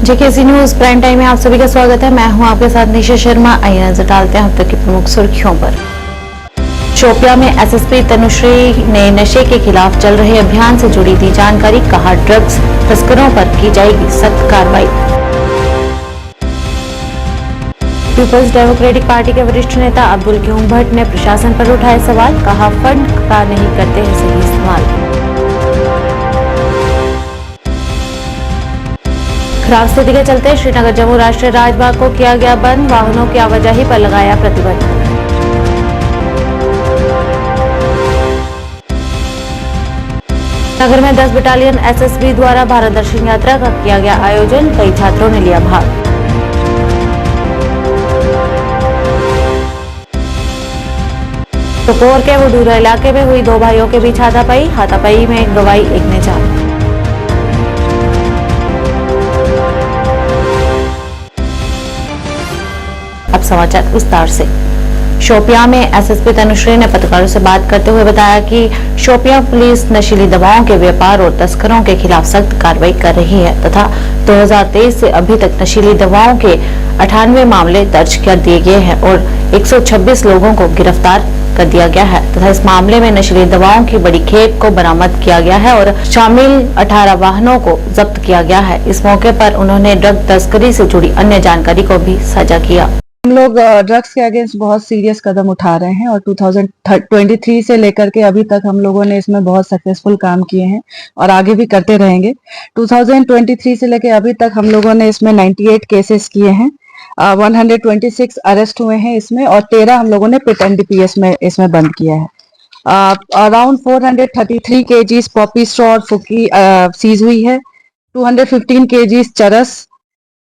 JKC news prime time में आप सभी का स्वागत है। मैं हूं आपके साथ निशा शर्मा। आइए नजर डालते हैं अब तक की प्रमुख सुर्खियों पर। शोपियां में एसएसपी तनुश्री ने नशे के खिलाफ चल रहे अभियान से जुड़ी दी जानकारी। कहा, ड्रग्स तस्करों पर की जाएगी सख्त कार्रवाई। पीपल्स डेमोक्रेटिक पार्टी के वरिष्ठ नेता अब्दुल कयूम भट्ट ने प्रशासन पर उठाए सवाल। कहा, फंड का नहीं करते हैं सही इस्तेमाल। खराब स्थिति के चलते श्रीनगर जम्मू राष्ट्रीय राजमार्ग को किया गया बंद। वाहनों की आवाजाही पर लगाया प्रतिबंध। नगर में 10 बटालियन एसएसबी द्वारा भारत दर्शन यात्रा का किया गया आयोजन। कई छात्रों ने लिया भाग। टोकोर के वडूरा इलाके में हुई दो भाइयों के बीच हाथापाई में गंवाई एक ने जान। अब समाचार विस्तार से। शोपियां में एसएसपी तनुश्री ने पत्रकारों से बात करते हुए बताया कि शोपियां पुलिस नशीली दवाओं के व्यापार और तस्करों के खिलाफ सख्त कार्रवाई कर रही है तथा 2023 से अभी तक नशीली दवाओं के 98 मामले दर्ज कर दिए गए हैं और 126 लोगों को गिरफ्तार कर दिया गया है तथा इस मामले में नशीली दवाओं की बड़ी खेप को बरामद किया गया है और शामिल 18 वाहनों को जब्त किया गया है। इस मौके पर उन्होंने ड्रग तस्करी से जुड़ी अन्य जानकारी को भी साझा किया। हम लोग ड्रग्स के अगेंस्ट बहुत सीरियस कदम उठा रहे हैं और 2023 से लेकर के अभी तक हम लोगों ने इसमें बहुत सक्सेसफुल काम किए हैं और आगे भी करते रहेंगे। 2023 से लेकर अभी तक हम लोगों ने इसमें 98 केसेस किए हैं, 126 अरेस्ट हुए हैं इसमें और 13 हम लोगों ने पिट एंड डीपीएस में इसमें बंद किया है। अराउंड 433 केजीज पॉपी स्ट्रॉ और फुकी सीज हुई है, 215 केजीज चरस,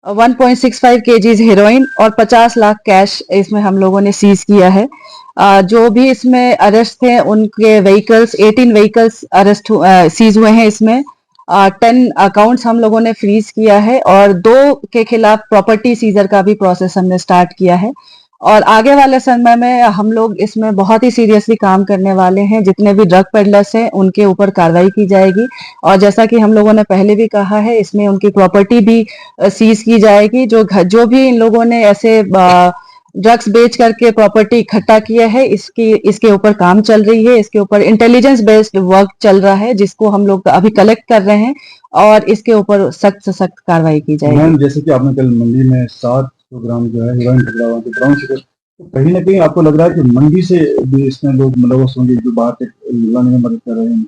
1.65 केजीज हेरोइन और 50 लाख कैश इसमें हम लोगों ने सीज किया है। जो भी इसमें अरेस्ट थे उनके व्हीकल्स 18 व्हीकल्स अरेस्ट सीज हुए हैं। इसमें 10 अकाउंट्स हम लोगों ने फ्रीज किया है और 2 के खिलाफ प्रॉपर्टी सीजर का भी प्रोसेस हमने स्टार्ट किया है और आगे वाले समय में हम लोग इसमें बहुत ही सीरियसली काम करने वाले हैं। जितने भी ड्रग पेडलर्स हैं उनके ऊपर कार्रवाई की जाएगी और जैसा कि हम लोगों ने पहले भी कहा है इसमें उनकी प्रॉपर्टी भी सीज की जाएगी। जो भी इन लोगों ने ऐसे ड्रग्स बेच करके प्रॉपर्टी इकट्ठा किया है इसके ऊपर काम चल रही है। इसके ऊपर इंटेलिजेंस बेस्ड वर्क चल रहा है जिसको हम लोग अभी कलेक्ट कर रहे हैं और इसके ऊपर सख्त से सख्त कार्रवाई की जाएगी। जैसे कि आपने कल मंडी में 700 ग्राम जो है हीरोइन पकड़ा हुआ, ब्राउन शुगर, तो कहीं ना कहीं आपको लग रहा है कि मंडी से भी इसमें लोग मुलव्वस होंगे जो बाहर तक लाने में मदद कर रहे हैं?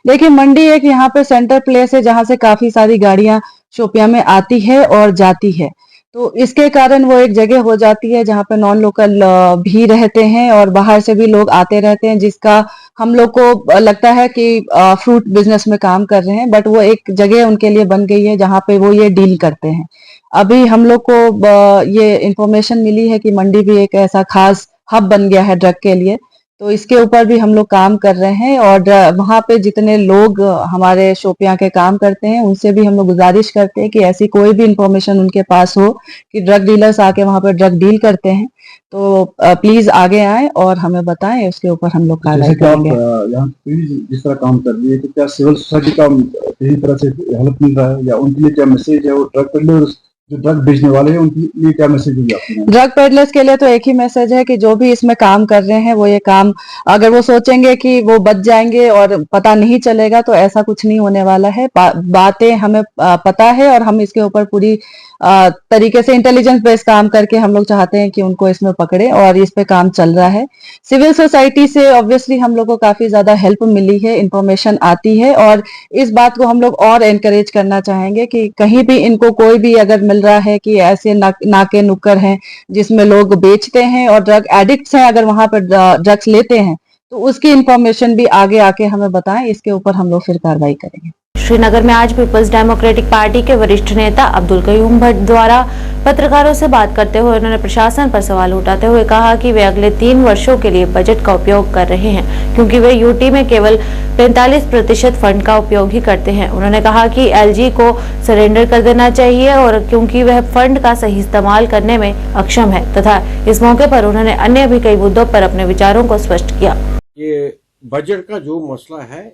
देखिए, मंडी एक यहाँ पे सेंटर प्लेस है जहाँ से काफी सारी गाड़ियां शोपियां में आती है और जाती है, तो इसके कारण वो एक जगह हो जाती है जहाँ पे नॉन लोकल भी रहते हैं और बाहर से भी लोग आते रहते हैं, जिसका हम लोग को लगता है कि फ्रूट बिजनेस में काम कर रहे हैं, बट वो एक जगह उनके लिए बन गई है जहाँ पे वो ये डील करते हैं। अभी हम लोग को ये इंफॉर्मेशन मिली है कि मंडी भी एक ऐसा खास हब बन गया है ड्रग के लिए, तो इसके ऊपर भी हम लोग काम कर रहे हैं और वहाँ पे जितने लोग हमारे शोपियां के काम करते हैं उनसे भी हम लोग गुजारिश करते हैं कि ऐसी कोई भी इंफॉर्मेशन उनके पास हो कि ड्रग डीलर्स आके वहाँ पे ड्रग डील करते हैं तो प्लीज आगे आए और हमें बताएं, उसके ऊपर हम लोग कार्रवाई करेंगे। यहाँ जिस तरह काम कर रही है तो क्या सिविल सोसाइटी का किसी तरह से हेल्प मिल रहा है या उनके लिए क्या मैसेज है? वो ड्रग पेडलर्स जो ड्रग बेचने वाले हैं उनके लिए क्या मैसेज होगी आपकी? ड्रग पेडलर्स के लिए तो एक ही मैसेज है कि जो भी इसमें काम कर रहे हैं वो ये काम अगर वो सोचेंगे कि वो बच जाएंगे और पता नहीं चलेगा तो ऐसा कुछ नहीं होने वाला है। बातें हमें पता है और हम इसके ऊपर पूरी तरीके से इंटेलिजेंस बेस्ड काम करके हम लोग चाहते हैं कि उनको इसमें पकड़े और इस पे काम चल रहा है। सिविल सोसाइटी से ऑब्वियसली हम लोग को काफी ज्यादा हेल्प मिली है, इंफॉर्मेशन आती है और इस बात को हम लोग और एनकरेज करना चाहेंगे कि कहीं भी इनको कोई भी अगर मिल रहा है कि ऐसे नाके नुक्कड़ हैं जिसमें लोग बेचते हैं और ड्रग एडिक्ट्स हैं, अगर वहां पर ड्रग्स लेते हैं तो उसकी इंफॉर्मेशन भी आगे आके हमें बताएं, इसके ऊपर हम लोग फिर कार्रवाई करेंगे। श्रीनगर में आज पीपल्स डेमोक्रेटिक पार्टी के वरिष्ठ नेता अब्दुल कयूम भट्ट द्वारा पत्रकारों से बात करते हुए उन्होंने प्रशासन पर सवाल उठाते हुए कहा कि वे अगले 3 वर्षों के लिए बजट का उपयोग कर रहे हैं क्योंकि वे यूटी में केवल 45% फंड का उपयोग ही करते हैं। उन्होंने कहा कि एलजी को सरेंडर कर देना चाहिए और क्योंकि वह फंड का सही इस्तेमाल करने में अक्षम है तथा इस मौके पर उन्होंने अन्य भी कई मुद्दों पर अपने विचारों को स्पष्ट किया। ये बजट का जो मसला है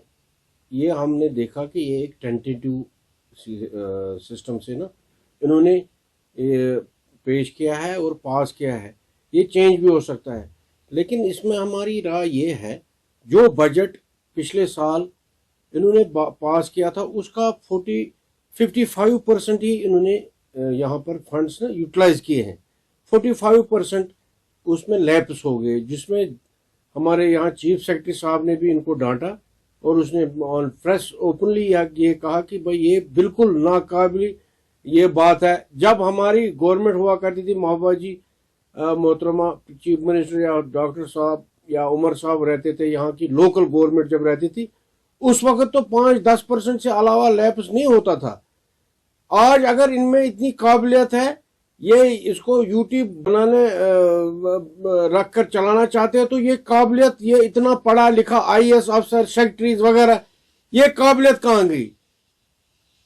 ये हमने देखा कि ये एक टेंटेटिव सिस्टम से ना इन्होंने पेश किया है और पास किया है। ये चेंज भी हो सकता है, लेकिन इसमें हमारी राय ये है, जो बजट पिछले साल इन्होंने पास किया था उसका 55% ही इन्होंने यहाँ पर फंड्स ना यूटिलाइज किए हैं। 45% उसमें लैप्स हो गए, जिसमें हमारे यहाँ चीफ सेक्रेटरी साहब ने भी इनको डांटा और उसने ऑन प्रेस ओपनली ये कहा कि भाई ये बिल्कुल नाकाबिल ये बात है। जब हमारी गवर्नमेंट हुआ करती थी, महबूबा जी मोहतरमा चीफ मिनिस्टर या डॉक्टर साहब या उमर साहब रहते थे, यहाँ की लोकल गवर्नमेंट जब रहती थी, उस वक्त तो 5-10% से अलावा लैप्स नहीं होता था। आज अगर इनमें इतनी काबिलियत है, ये इसको यूट्यूब बनाने रख कर चलाना चाहते हैं, तो ये काबिलियत, ये इतना पढ़ा लिखा IAS अफसर, सेक्रेटरीज वगैरह, ये काबिलियत कहाँ गई?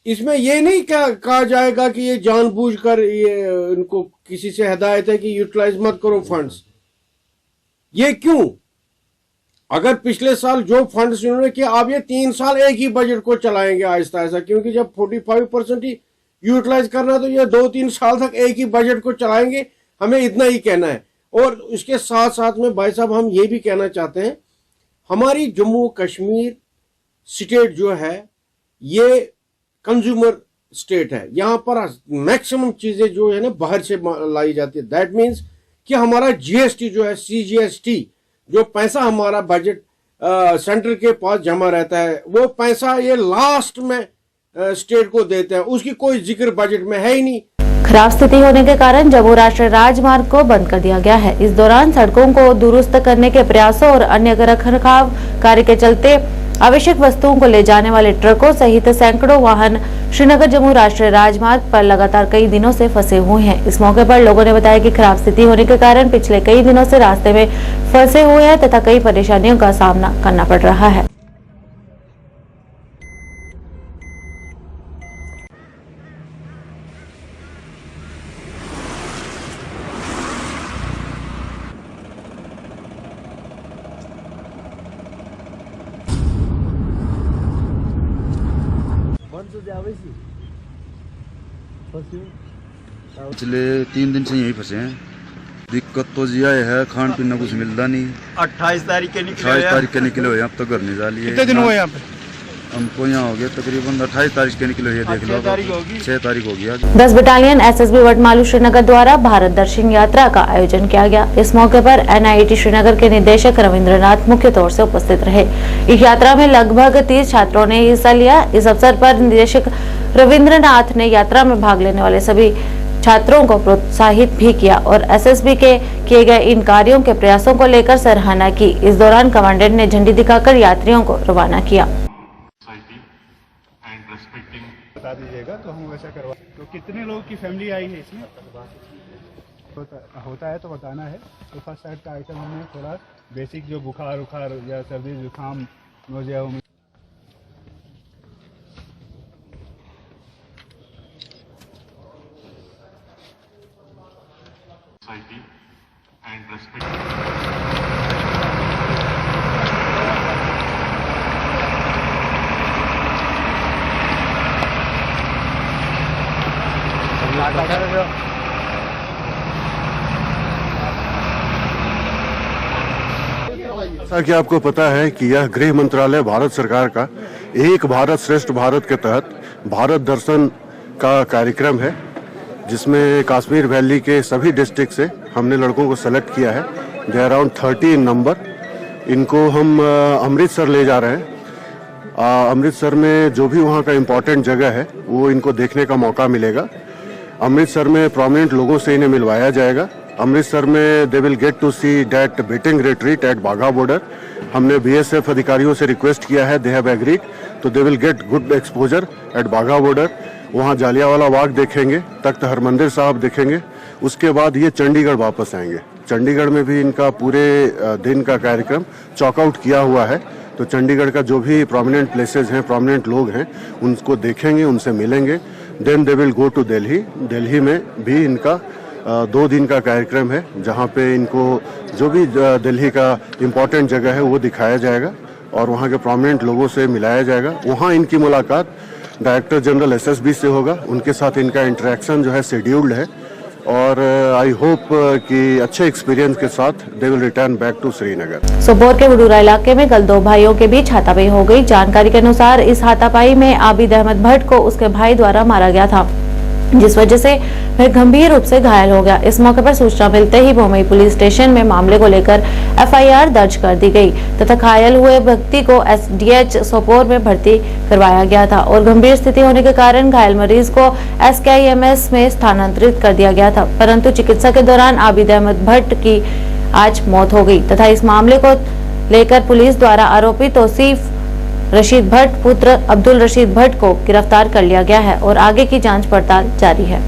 इसमें ये नहीं क्या कहा जाएगा कि ये जानबूझकर ये इनको किसी से हिदायत है कि यूटिलाइज मत करो फंड्स। ये क्यों? अगर पिछले साल जो फंड्स इन्होंने किया, अब ये 3 साल एक ही बजट को चलाएंगे आहिस्ता आहिस्ता, क्योंकि जब 45% ही यूटिलाइज करना तो ये 2-3 साल तक एक ही बजट को चलाएंगे। हमें इतना ही कहना है। और इसके साथ साथ में भाई साहब हम ये भी कहना चाहते हैं, हमारी जम्मू कश्मीर स्टेट जो है ये कंज्यूमर स्टेट है। यहाँ पर मैक्सिमम चीजें जो है ना बाहर से लाई जाती है। दैट मीन्स कि हमारा GST जो है, CGST, जो पैसा हमारा बजट सेंटर के पास जमा रहता है, वो पैसा ये लास्ट में स्टेट को देते हैं, उसकी कोई जिक्र बजट में है ही नहीं। खराब स्थिति होने के कारण जम्मू राष्ट्रीय राजमार्ग को बंद कर दिया गया है। इस दौरान सड़कों को दुरुस्त करने के प्रयासों और अन्य रखरखाव कार्य के चलते आवश्यक वस्तुओं को ले जाने वाले ट्रकों सहित सैकड़ों वाहन श्रीनगर जम्मू राष्ट्रीय राजमार्ग पर लगातार कई दिनों से फंसे हुए हैं। इस मौके पर लोगों ने बताया कि खराब स्थिति होने के कारण पिछले कई दिनों से रास्ते में फंसे हुए हैं तथा कई परेशानियों का सामना करना पड़ रहा है। पिछले 3 दिन से यहीं फंसे हैं। दिक्कत तो जिया है, खान पीना कुछ मिलता नहीं। 28 तारीख के निकले 28 तारीख के निकले हुए, अब तक घर नहीं जा लिए। कितने दिन हुए यहाँ पे? हमको यहाँ हो गया तकरीबन 28 तारीख के निकले हुए, देख लो 6 तारीख हो गया। 10 बटालियन SSB वटमालू श्रीनगर द्वारा भारत दर्शन यात्रा का आयोजन किया गया। इस मौके पर NIT श्रीनगर के निदेशक रविंद्रनाथ मुख्य तौर से उपस्थित रहे। इस यात्रा में लगभग 30 छात्रों ने हिस्सा लिया। इस अवसर पर निदेशक रविंद्रनाथ ने यात्रा में भाग लेने वाले सभी छात्रों को प्रोत्साहित भी किया और SSB के किए गए इन कार्यों के प्रयासों को लेकर सराहना की। इस दौरान कमांडेंट ने झंडी दिखाकर यात्रियों को रवाना किया। बता दीजिएगा तो हम वैसा करवा। तो कितने लोगों की फैमिली आई है इसमें? होता है तो बताना है। तो फर्स्ट साइड का आइटम हमने थोड़ा बेसिक जो बुखार उखार या सर्दी जुकाम नोजिया जैसा कि आपको पता है कि यह गृह मंत्रालय भारत सरकार का एक भारत श्रेष्ठ भारत के तहत भारत दर्शन का कार्यक्रम है, जिसमें कश्मीर वैली के सभी डिस्ट्रिक्ट से हमने लड़कों को सेलेक्ट किया है। दे अराउंड 30 इन नंबर। इनको हम अमृतसर ले जा रहे हैं। अमृतसर में जो भी वहाँ का इम्पोर्टेंट जगह है वो इनको देखने का मौका मिलेगा। अमृतसर में प्रोमिनेंट लोगों से इन्हें मिलवाया जाएगा। अमृतसर में they will get to see that beating retreat at Bagha border. हमने BSF अधिकारियों से रिक्वेस्ट किया है, दे हैव एग्रीड, तो they will get good exposure at Bagha border. वहाँ जालियांवाला बाग देखेंगे, तख्त हरमंदिर साहब देखेंगे। उसके बाद ये चंडीगढ़ वापस आएंगे। चंडीगढ़ में भी इनका पूरे दिन का कार्यक्रम चॉकआउट किया हुआ है। तो चंडीगढ़ का जो भी प्रोमिनेंट प्लेसेस हैं, प्रोमिनेंट लोग हैं, उनको देखेंगे, उनसे मिलेंगे। Then they will go to Delhi. Delhi में भी इनका 2 दिन का कार्यक्रम है, जहाँ पे इनको जो भी दिल्ली का इम्पोर्टेंट जगह है वो दिखाया जाएगा और वहाँ के प्रोमिनेंट लोगों से मिलाया जाएगा। वहाँ इनकी मुलाकात डायरेक्टर जनरल एसएसबी से होगा। उनके साथ इनका इंटरेक्शन जो है शेड्यूल्ड है और आई होप कि अच्छे एक्सपीरियंस के साथ they will return back to Srinagar. Sopore के वडूरा इलाके में कल 2 भाइयों के बीच हाथापाई हो गई। जानकारी के अनुसार इस हाथापाई में आबिद अहमद भट्ट को उसके भाई द्वारा मारा गया था, जिस वजह से वह गंभीर रूप से घायल हो गया। इस मौके पर सूचना मिलते ही भोमई पुलिस स्टेशन में मामले को लेकर एफआईआर दर्ज कर दी गई तथा घायल हुए व्यक्ति को एसडीएच सोपोर में भर्ती करवाया गया था और गंभीर स्थिति होने के कारण घायल मरीज को एसकेएमएस में स्थानांतरित कर दिया गया था, परंतु चिकित्सा के दौरान आबिद अहमद भट्ट की आज मौत हो गई तथा इस मामले को लेकर पुलिस द्वारा आरोपी तौसीफ रशीद भट्ट पुत्र अब्दुल रशीद भट्ट को गिरफ्तार कर लिया गया है और आगे की जांच पड़ताल जारी है।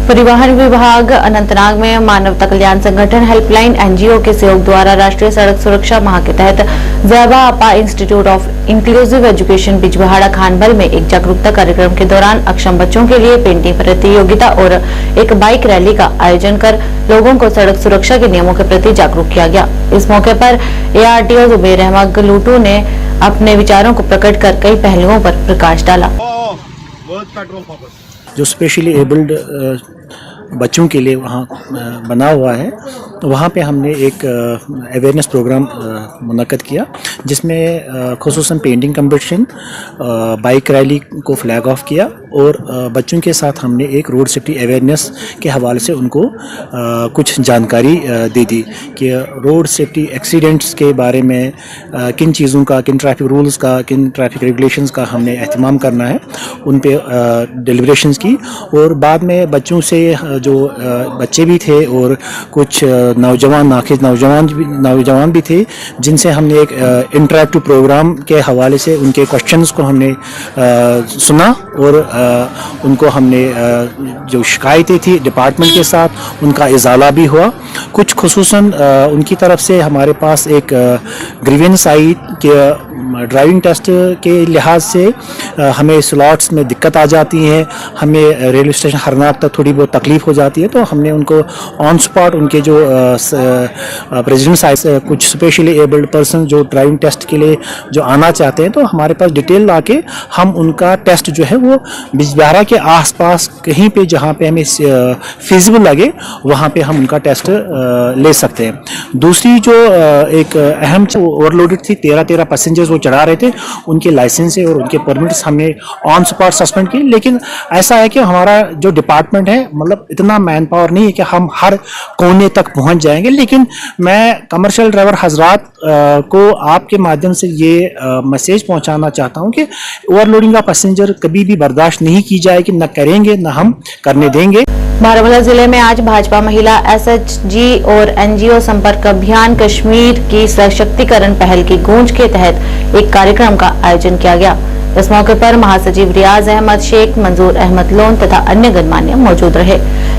परिवहन विभाग अनंतनाग में मानवता कल्याण संगठन हेल्पलाइन एनजीओ के सहयोग द्वारा राष्ट्रीय सड़क सुरक्षा माह के तहत ज़ैबा आपा इंस्टीट्यूट ऑफ इंक्लूसिव एजुकेशन बिजबहाड़ा खानभल में एक जागरूकता कार्यक्रम के दौरान अक्षम बच्चों के लिए पेंटिंग प्रतियोगिता और एक बाइक रैली का आयोजन कर लोगों को सड़क सुरक्षा के नियमों के प्रति जागरूक किया गया। इस मौके पर एआरटीओ जुबेर अहमद गलूटू ने अपने विचारों को प्रकट कर कई पहलुओं पर प्रकाश डाला। जो स्पेशली एबल्ड बच्चों के लिए वहाँ बना हुआ है, वहाँ पे हमने एक अवेयरनेस प्रोग्राम मुनक्कद किया, जिसमें खुसूसन पेंटिंग कंपटीशन, बाइक रैली को फ्लैग ऑफ किया और बच्चों के साथ हमने एक रोड सेफ्टी अवेयरनेस के हवाले से उनको कुछ जानकारी दे दी कि रोड सेफ्टी एक्सीडेंट्स के बारे में किन चीज़ों का, किन ट्रैफिक रूल्स का, किन ट्रैफिक रेगुलेशंस का हमने एहतमाम करना है, उन पे डिलिब्रेशंस की। और बाद में बच्चों से जो बच्चे भी थे और कुछ नौजवान नाखिज नौजवान भी थे, जिनसे हमने एक इंटरैक्टिव प्रोग्राम के हवाले से उनके क्वेश्चंस को हमने सुना और उनको हमने जो शिकायतें थी डिपार्टमेंट के साथ उनका इजाला भी हुआ। कुछ खुसूसन उनकी तरफ से हमारे पास एक ग्रीवेंस आई कि ड्राइविंग टेस्ट के लिहाज से हमें स्लॉट्स में दिक्कत आ जाती है, हमें रेलवे स्टेशन हरनाथ तक थोड़ी बहुत तकलीफ हो जाती है, तो हमने उनको ऑन स्पॉट उनके जो प्रेसिडेंट साहब कुछ स्पेशली एबल्ड पर्सन जो ड्राइविंग टेस्ट के लिए जो आना चाहते हैं, तो हमारे पास डिटेल लाके हम उनका टेस्ट जो है वो बिजबहाड़ा के आसपास कहीं पे जहाँ पे हमें फिजिबल लगे वहाँ पे हम उनका टेस्ट ले सकते हैं। दूसरी जो एक अहम ओवरलोडेड थी, 13 पैसेंजर्स वो चढ़ा रहे थे, उनके लाइसेंस और उनके परमिट्स हमने ऑन स्पॉट सस्पेंड किए। लेकिन ऐसा है कि हमारा जो डिपार्टमेंट है, मतलब इतना मैन पावर नहीं है कि हम हर कोने तक पहुंच जाएंगे, लेकिन मैं कमर्शियल ड्राइवर हजरात को आपके माध्यम से ये मैसेज पहुंचाना चाहता हूं कि ओवरलोडिंग का पैसेंजर कभी भी बर्दाश्त नहीं की जाएगी, न करेंगे न हम करने देंगे। बारामूला जिले में आज भाजपा महिला एसएचजी और एनजीओ संपर्क अभियान कश्मीर की सशक्तिकरण पहल की गूंज के तहत एक कार्यक्रम का आयोजन किया गया। इस मौके पर महासचिव रियाज अहमद शेख, मंजूर अहमद लोन तथा अन्य गणमान्य मौजूद रहे।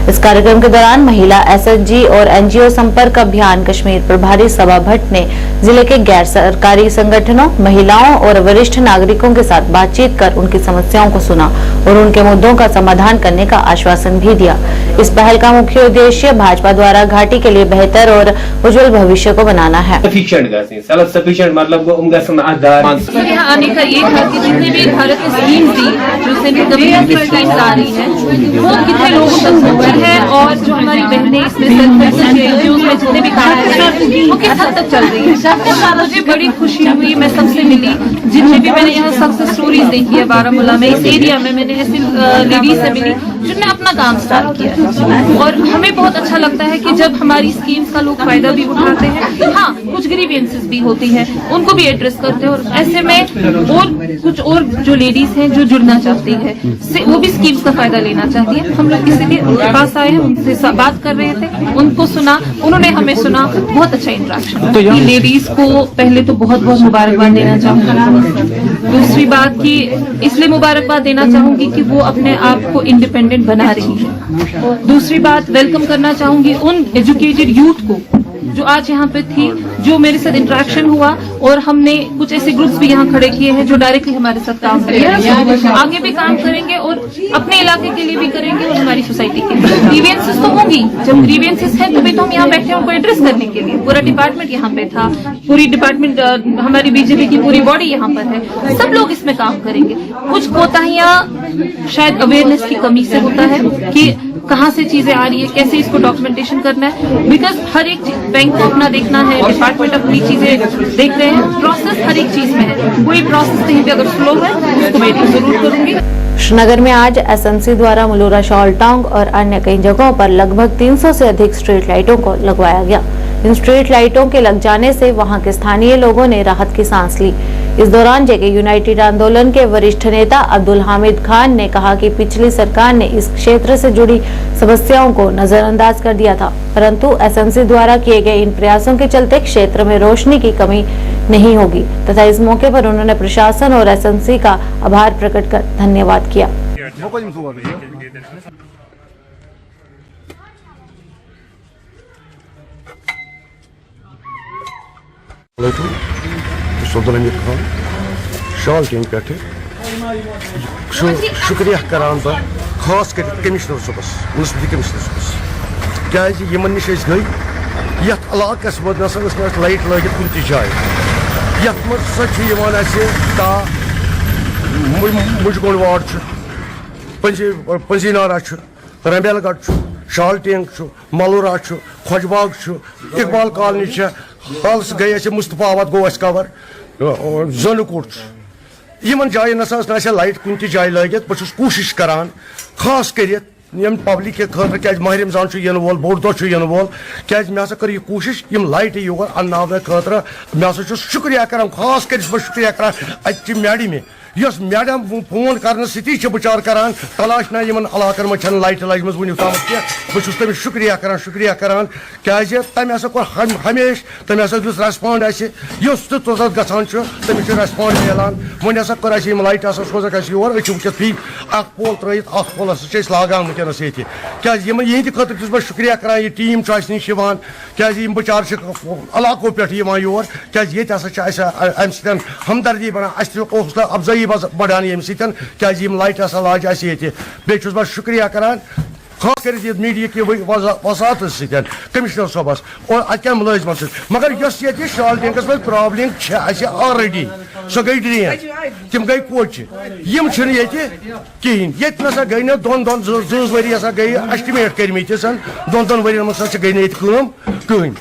इस कार्यक्रम के दौरान महिला एसएचजी और एनजीओ संपर्क अभियान कश्मीर प्रभारी सबा भट्ट ने जिले के गैर सरकारी संगठनों, महिलाओं और वरिष्ठ नागरिकों के साथ बातचीत कर उनकी समस्याओं को सुना और उनके मुद्दों का समाधान करने का आश्वासन भी दिया। इस पहल का मुख्य उद्देश्य भाजपा द्वारा घाटी के लिए बेहतर और उज्जवल भविष्य को बनाना है। जितने भी भारत की स्कीम्स दी, जो सेंट्रल गवर्नमेंट की स्कीम्स आ रही है, वो कितने लोगों तक पहुंची है और जो हमारी बहनें इसमें एनजीओ में जितने भी काम कर रही हैं वो किस हद तक चल रही है। मुझे बड़ी खुशी हुई, मैं सबसे मिली, जितने भी मैंने यहाँ सक्सेस स्टोरीज देखी है बारामूला में, इस एरिया में मैंने ऐसी लेडीज से मिली जिन्होंने अपना काम स्टार्ट किया और हमें बहुत अच्छा लगता है कि जब हमारी स्कीम्स का लोग फायदा भी उठाते हैं। हाँ, कुछ ग्रीवेंसेस भी होती है, उनको भी एड्रेस करते हैं और ऐसे में और कुछ और जो लेडीज हैं जो जुड़ना चाहती है, वो भी स्कीम्स का फायदा लेना चाहती है। हम लोग इसीलिए उनके पास आए हैं, उनसे बात कर रहे थे, उनको सुना, उन्होंने हमें सुना, बहुत अच्छा इंटरेक्शन। तो लेडीज को पहले तो बहुत बहुत मुबारकबाद देना चाहूँगी। दूसरी बात की इसलिए मुबारकबाद देना चाहूंगी कि वो अपने आप को इंडिपेंडेंट बना रही है। दूसरी बात वेलकम करना चाहूंगी उन एजुकेटेड यूथ को जो आज यहाँ पे थी, जो मेरे साथ इंटरेक्शन हुआ, और हमने कुछ ऐसे ग्रुप्स भी यहाँ खड़े किए हैं जो डायरेक्टली हमारे साथ काम करेंगे, आगे भी काम करेंगे और अपने इलाके के लिए भी करेंगे और हमारी सोसाइटी के लिए। ग्रीवियंसेस तो होंगी, जब ग्रीवियंसेस है तभी तो हम यहाँ बैठे हैं उनको एड्रेस करने के लिए। पूरा डिपार्टमेंट यहाँ पे था, पूरी डिपार्टमेंट हमारी बीजेपी की पूरी बॉडी यहाँ पर है, सब लोग इसमें काम करेंगे। कुछ कोताहियां शायद अवेयरनेस की कमी से होता है कि कहाँ से चीजें आ रही है, कैसे इसको डॉक्यूमेंटेशन करना है, बिकॉज हर एक बैंक को अपना देखना है, डिपार्टमेंट अपनी चीजें देख रहे हैं, प्रोसेस हर एक चीज में है। कोई प्रोसेस कहीं पे अगर स्लो है उसको मैं जरूर करूंगी। श्रीनगर में आज एसएमसी द्वारा मुलोरा शॉल टाउन और अन्य कई जगहों पर लगभग 300 से अधिक स्ट्रीट लाइटों को लगवाया गया। इन स्ट्रीट लाइटों के लग जाने से वहां के स्थानीय लोगों ने राहत की सांस ली। इस दौरान जेके यूनाइटेड आंदोलन के वरिष्ठ नेता अब्दुल हामिद खान ने कहा कि पिछली सरकार ने इस क्षेत्र से जुड़ी समस्याओं को नजरअंदाज कर दिया था, परंतु एसएमसी द्वारा किए गए इन प्रयासों के चलते क्षेत्र में रोशनी की कमी नहीं होगी तथा इस मौके पर उन्होंने प्रशासन और एसएमसी का आभार प्रकट कर धन्यवाद किया। अब्दुल हमीद खान शाल टीम पे शुक्रिया करान बह खास कर कमिश्नर सुबस म्यूनसिपल कमिश्नर सुबस क्या नश गई ये इलाकस मज ना लाइट लगित कुछ जाए ये मुजगोड़ वार्ड पंजीनारा रंबेलगढ़ शाल टेंग मलूरा खोजबाग इकबाल कॉलोनी हाल गई मुस्तफाबाद गो कवर जोनकुट इन जायन ना लाइट कुन जाए लगित बहुत कोशिश करान खास कर पब्लिक के खतर क्या माह रमजान इन वोल बोड़ दह इन वोल क्या मे कर यह कोशिश लाइट योर अन्नाव खतर मे शुक्रिया करान खास कर शुक्रिया करान अत मैडम यस मैडम फोन कर सती बचार करान तलाश ना इन इलाकन में लाइट लजम वन तम बहुत तमिस शुक्रिया करान क्या तमें कोर हमेश तमें दिस रेस्पॉन्ड तोत गसान तमिस रेस्पॉन्ड मिलान वन कर लाइट सोजक योर वस फी पोल त्रत पोलस लागान वनस ये क्या यहद खतर शुक्रिया करान यह टीम नश क्या बचार इलाको पे योर क्या अम सत हमदर्दी बनान हौसला अफजाई बढ़ान ये क्या लाइट लाज बे शुक्रिया करान खास कर मीडिया की वसात सत कमिश्नर सोबस और अत्या मुलाजमन मगर ये शाल टैंकस में प्रॉब्लम ऑलरेडी सो गई ड्रेन तम गई कोच कहें ये ना गई ना दोन वरी गई एस्टिमेट कर्मित दोन वन गई कहें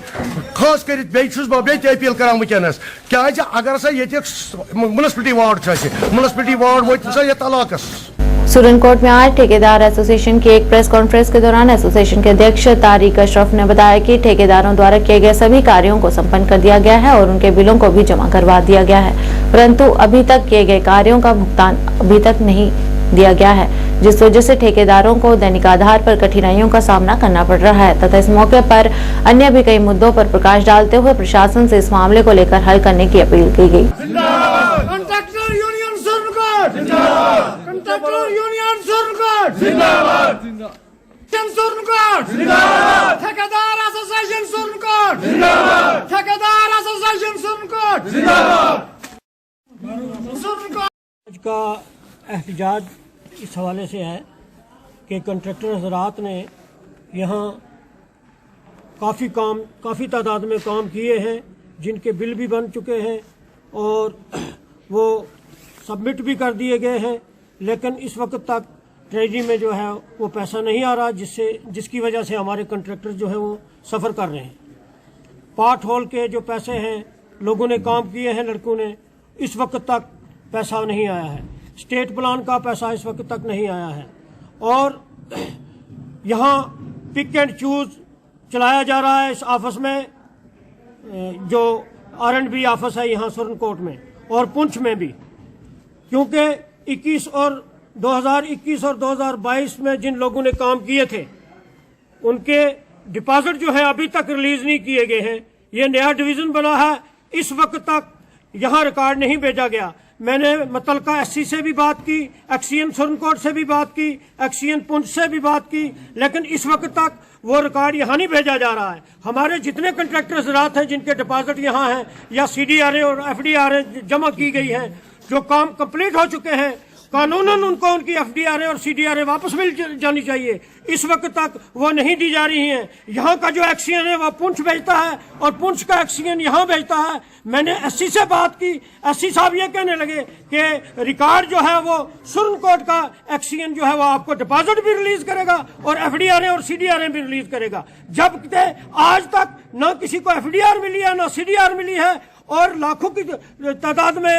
खास कर बे अपील करान वनस क्या अगर ये म्यूनसिपलिटी वार्ड म्यूनसिपलिटी वार्ड वो इलाकस। सुरनकोट में आज ठेकेदार एसोसिएशन की एक प्रेस कॉन्फ्रेंस के दौरान एसोसिएशन के अध्यक्ष तारिक अशरफ ने बताया कि ठेकेदारों द्वारा किए गए सभी कार्यों को संपन्न कर दिया गया है और उनके बिलों को भी जमा करवा दिया गया है, परंतु अभी तक किए गए कार्यों का भुगतान अभी तक नहीं दिया गया है, जिस वजह से ठेकेदारों को दैनिक आधार पर कठिनाइयों का सामना करना पड़ रहा है तथा इस मौके पर अन्य भी कई मुद्दों पर प्रकाश डालते हुए प्रशासन से इस मामले को लेकर हल करने की अपील की गई। का एहतजाज इस हवाले से है कि कंट्रैक्टर हजरात ने यहाँ काफ़ी तादाद में काम किए हैं, जिनके बिल भी बन चुके हैं और वो सबमिट भी कर दिए गए हैं, लेकिन इस वक्त तक ट्रेजरी में जो है वो पैसा नहीं आ रहा, जिसकी वजह से हमारे कंट्रैक्टर जो है वो सफ़र कर रहे हैं। पार्ट होल के जो पैसे हैं लोगों ने काम किए हैं, लड़कों ने, इस वक्त तक पैसा नहीं आया है। स्टेट प्लान का पैसा इस वक्त तक नहीं आया है और यहाँ पिक एंड चूज चलाया जा रहा है इस ऑफिस में, जो R&B ऑफिस है यहाँ सुरनकोट में और पुंछ में भी, क्योंकि 2021 और 2022 में जिन लोगों ने काम किए थे उनके डिपॉजिट जो है अभी तक रिलीज नहीं किए गए हैं। ये नया डिवीजन बना है, इस वक्त तक यहाँ रिकॉर्ड नहीं भेजा गया। मैंने मुतलका एससी से भी बात की, एक्सीएन सुरनकोट से भी बात की, एक्सीएन पुंछ से भी बात की, लेकिन इस वक्त तक वो रिकॉर्ड यहाँ नहीं भेजा जा रहा है। हमारे जितने कंट्रैक्टर्स रात हैं जिनके डिपॉजिट यहाँ हैं या सीडीआरए और एफडीआरए जमा की गई है, जो काम कंप्लीट हो चुके हैं, कानूनन उनको उनकी एफडीआरए और सीडीआरए वापस मिल जानी चाहिए। इस वक्त तक वो नहीं दी जा रही हैं। यहाँ का जो एक्सीएन है वो पुंछ भेजता है और पुंछ का एक्सीएन यहाँ भेजता है। मैंने एससी से बात की, एससी साहब ये कहने लगे कि रिकॉर्ड जो है वो सुरनकोट का एक्सीएन जो है वो आपको डिपॉजिट भी रिलीज करेगा और एफडीआरए और सीडीआरए भी रिलीज करेगा। जबकि आज तक न किसी को एफडीआर मिली है न सीडीआर मिली है और लाखों की तादाद में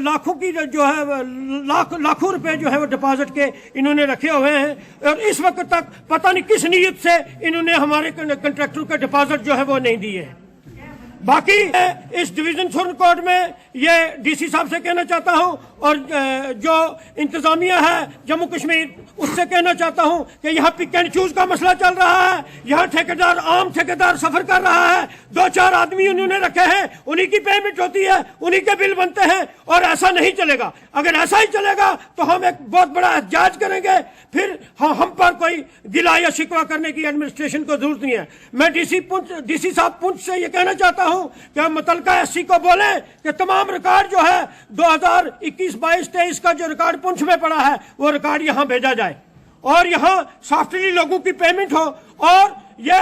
लाखों की जो है लाखों रुपए जो है वो डिपॉजिट के इन्होंने रखे हुए हैं और इस वक्त तक पता नहीं किस नीयत से इन्होंने हमारे कंट्रैक्टर का डिपॉजिट जो है वो नहीं दिए हैं। बाकी इस डिवीजन सुरनकोट में ये डीसी साहब से कहना चाहता हूं और जो इंतजामिया है जम्मू कश्मीर उससे कहना चाहता हूं कि यहाँ पिक एंड चूज का मसला चल रहा है। यहाँ ठेकेदार आम ठेकेदार सफर कर रहा है, 2-4 आदमी उन्होंने रखे हैं, उन्हीं की पेमेंट होती है, उन्हीं के बिल बनते हैं और ऐसा नहीं चलेगा। अगर ऐसा ही चलेगा तो हम एक बहुत बड़ा एहतजाज करेंगे। फिर हम पर कोई गिला या शिकवा करने की एडमिनिस्ट्रेशन को जरूरत नहीं है। मैं डीसी साहब पुंछ से ये कहना चाहता हूं कि मुतलका एससी को बोले कि तमाम रिकॉर्ड जो है 2021, 22, 23 का जो रिकॉर्ड पुंछ में पड़ा है वो रिकॉर्ड यहाँ भेजा जाए और यहाँ सॉफ्टली लोगों की पेमेंट हो। और ये